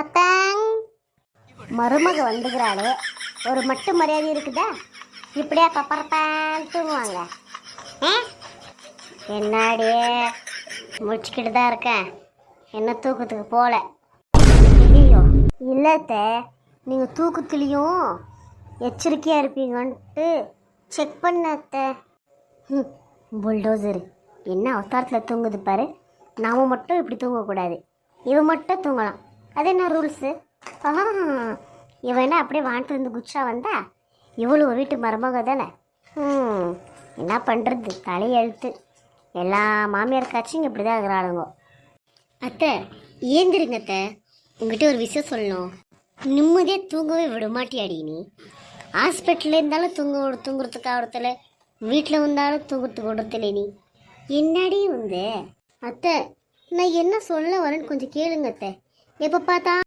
அத்தாங் மருமக வந்துக்கிறாளே, ஒரு மட்டு மரியாதை இருக்குதா? இப்படியா பப்பரப்பான் தூங்குவாங்க? என்னாடியே முடிச்சுக்கிட்டு தான் இருக்கேன், என்ன தூக்கத்துக்கு போல. ஐயோ இல்லத்த, நீங்கள் தூக்கத்துலேயும் எச்சரிக்கையாக இருப்பீங்கன்ட்டு செக் பண்ணத்த. புல்டோசரு என்ன அவசரத்தில் தூங்குது பாரு. நாம மட்டும் இப்படி தூங்கக்கூடாது, இவன் மட்டும் தூங்கலாம். அது என்ன ரூல்ஸு? இவன் என்ன அப்படியே வான்ட்டு இருந்து குச்சா வந்தா? இவ்வளோ வீட்டு மருமக தானே. என்ன பண்ணுறது, தலையெழுத்து. எல்லா மாமியார் காட்சியும் இப்படி தான் இருக்கிறாளுங்க. அத்தை ஏந்திருங்க அத்தை, உங்ககிட்ட ஒரு விஷயம் சொல்லணும். நிம்மதியாக தூங்கவே விட மாட்டியாடி நீ. ஹாஸ்பிட்டலில் இருந்தாலும் தூங்குறதுக்கு ஆகிறதில்ல, வீட்டில் வந்தாலும் தூங்குறதுக்கு விடுறதில்ல நீ. என்னடி வந்து? அத்தை நான் என்ன சொல்ல வரேன்னு கொஞ்சம் கேளுங்க அத்தை. எப்போ பார்த்தா